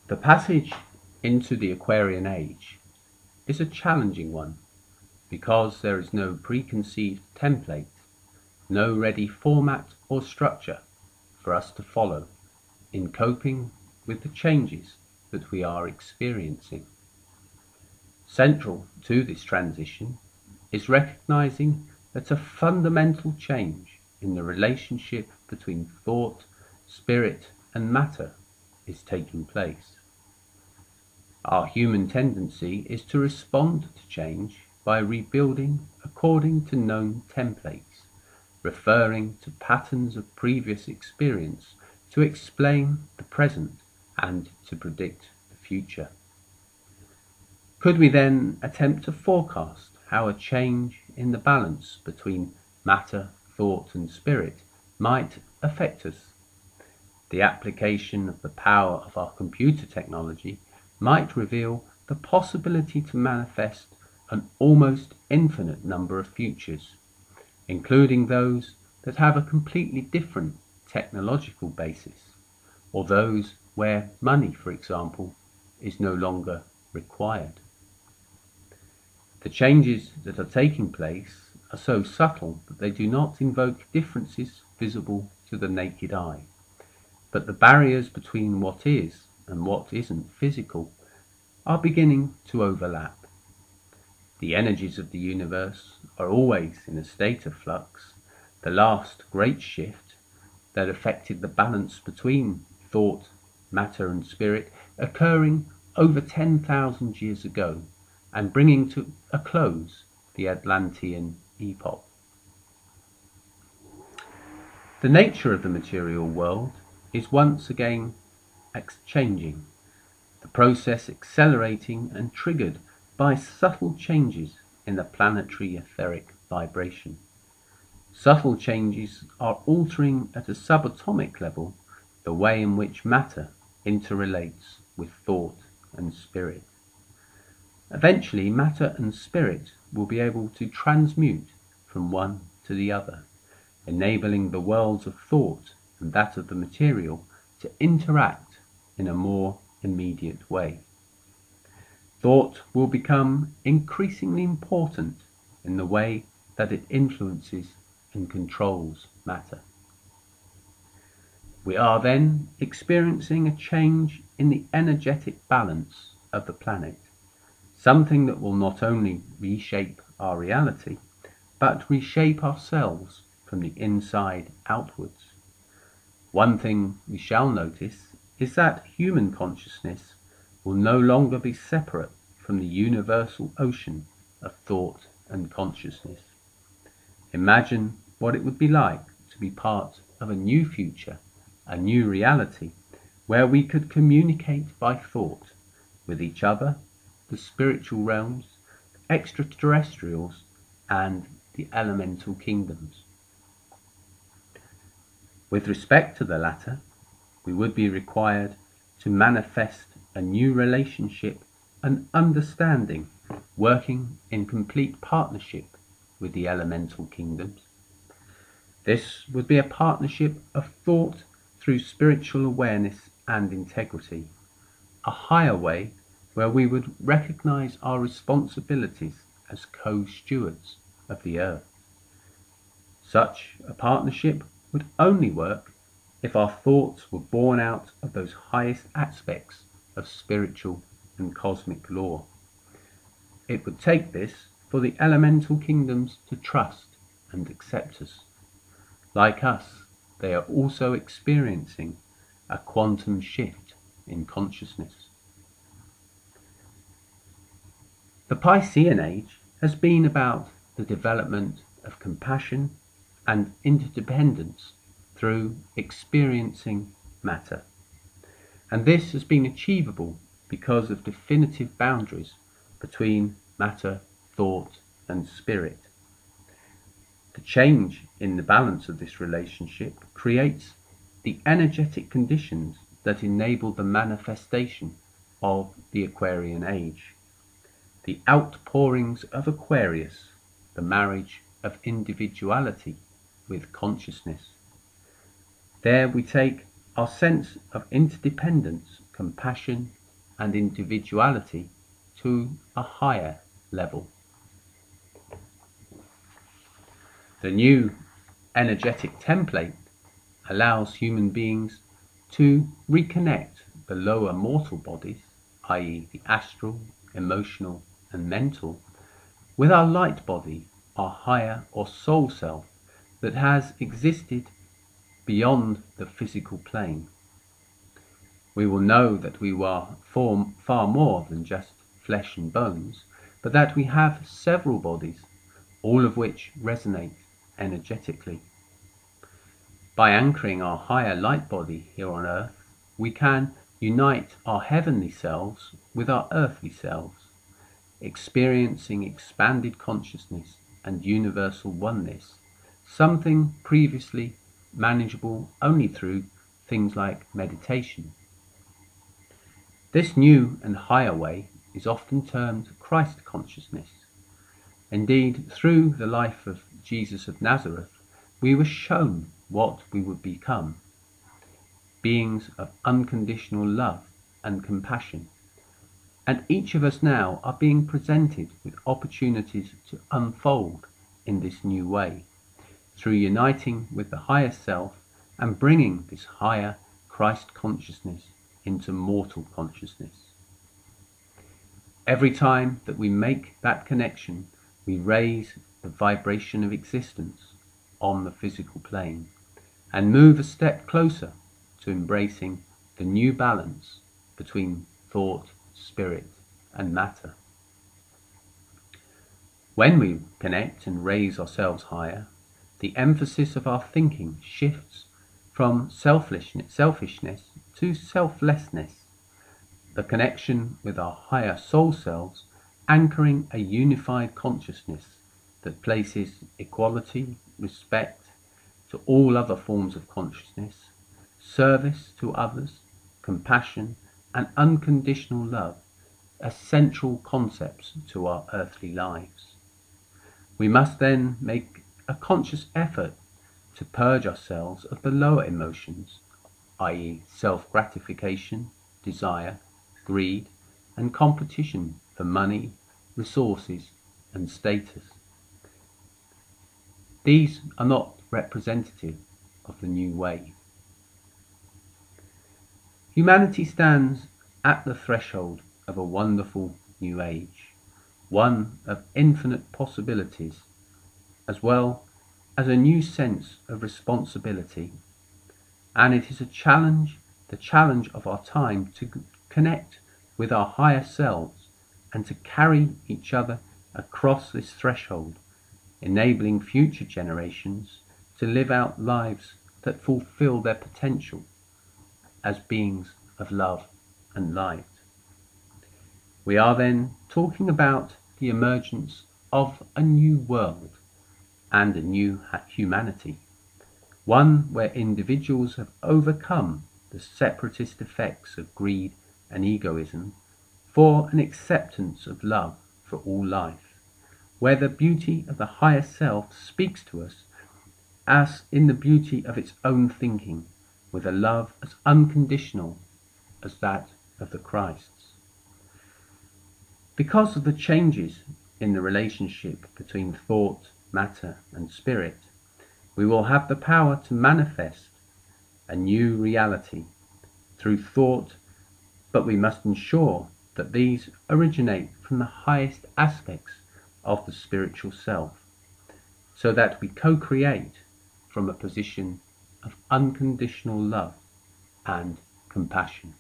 The passage into the Aquarian Age is a challenging one because there is no preconceived template, no ready format or structure for us to follow in coping with the changes that we are experiencing. Central to this transition is recognizing that a fundamental change in the relationship between thought, spirit, and matter is taking place. Our human tendency is to respond to change by rebuilding according to known templates, referring to patterns of previous experience to explain the present and to predict the future. Could we then attempt to forecast how a change in the balance between matter, thought, and spirit might affect us? The application of the power of our computer technology might reveal the possibility to manifest an almost infinite number of futures, including those that have a completely different technological basis, or those where money, for example, is no longer required. The changes that are taking place are so subtle that they do not invoke differences visible to the naked eye, but the barriers between what is and what isn't physical are beginning to overlap. The energies of the universe are always in a state of flux. The last great shift that affected the balance between thought, matter, and spirit occurring over 10,000 years ago and bringing to a close the Atlantean epoch. The nature of the material world is once again changing, the process accelerating and triggered by subtle changes in the planetary etheric vibration. Subtle changes are altering at a subatomic level the way in which matter interrelates with thought and spirit. Eventually, matter and spirit will be able to transmute from one to the other, enabling the worlds of thought and that of the material to interact in a more immediate way. Thought will become increasingly important in the way that it influences and controls matter. We are then experiencing a change in the energetic balance of the planet, something that will not only reshape our reality, but reshape ourselves from the inside outwards. One thing we shall notice is that human consciousness will no longer be separate from the universal ocean of thought and consciousness. Imagine what it would be like to be part of a new future, a new reality, where we could communicate by thought with each other, the spiritual realms, extraterrestrials, and the elemental kingdoms. With respect to the latter, we would be required to manifest a new relationship and understanding, working in complete partnership with the elemental kingdoms. This would be a partnership of thought through spiritual awareness and integrity, a higher way where we would recognize our responsibilities as co-stewards of the earth. Such a partnership would only work if our thoughts were born out of those highest aspects of spiritual and cosmic law. It would take this for the elemental kingdoms to trust and accept us. Like us, they are also experiencing a quantum shift in consciousness. The Piscean Age has been about the development of compassion and interdependence through experiencing matter. And this has been achievable because of definitive boundaries between matter, thought, and spirit. The change in the balance of this relationship creates the energetic conditions that enable the manifestation of the Aquarian Age. The outpourings of Aquarius, the marriage of individuality with consciousness. There we take our sense of interdependence, compassion, and individuality to a higher level. The new energetic template allows human beings to reconnect the lower mortal bodies, i.e. the astral, emotional and mental, with our light body, our higher or soul self that has existed beyond the physical plane. We will know that we are far more than just flesh and bones, but that we have several bodies, all of which resonate energetically. By anchoring our higher light body here on earth, we can unite our heavenly selves with our earthly selves, experiencing expanded consciousness and universal oneness, something previously manageable only through things like meditation. This new and higher way is often termed Christ consciousness. Indeed, through the life of Jesus of Nazareth, we were shown what we would become: beings of unconditional love and compassion. And each of us now are being presented with opportunities to unfold in this new way, through uniting with the higher self and bringing this higher Christ consciousness into mortal consciousness. Every time that we make that connection, we raise the vibration of existence on the physical plane and move a step closer to embracing the new balance between thought, spirit and matter. When we connect and raise ourselves higher, the emphasis of our thinking shifts from selfishness to selflessness, the connection with our higher soul selves anchoring a unified consciousness that places equality, respect to all other forms of consciousness, service to others, compassion and unconditional love as central concepts to our earthly lives. We must then make a conscious effort to purge ourselves of the lower emotions, i.e. self-gratification, desire, greed and competition for money, resources and status. These are not representative of the new way. Humanity stands at the threshold of a wonderful new age, one of infinite possibilities, as well as a new sense of responsibility. And it is a challenge, the challenge of our time, to connect with our higher selves and to carry each other across this threshold, enabling future generations to live out lives that fulfill their potential as beings of love and light. We are then talking about the emergence of a new world and a new humanity, one where individuals have overcome the separatist effects of greed and egoism for an acceptance of love for all life, where the beauty of the higher self speaks to us as in the beauty of its own thinking, with a love as unconditional as that of the Christ's. Because of the changes in the relationship between thought, matter and spirit, we will have the power to manifest a new reality through thought, but we must ensure that these originate from the highest aspects of the spiritual self, so that we co-create from a position of unconditional love and compassion.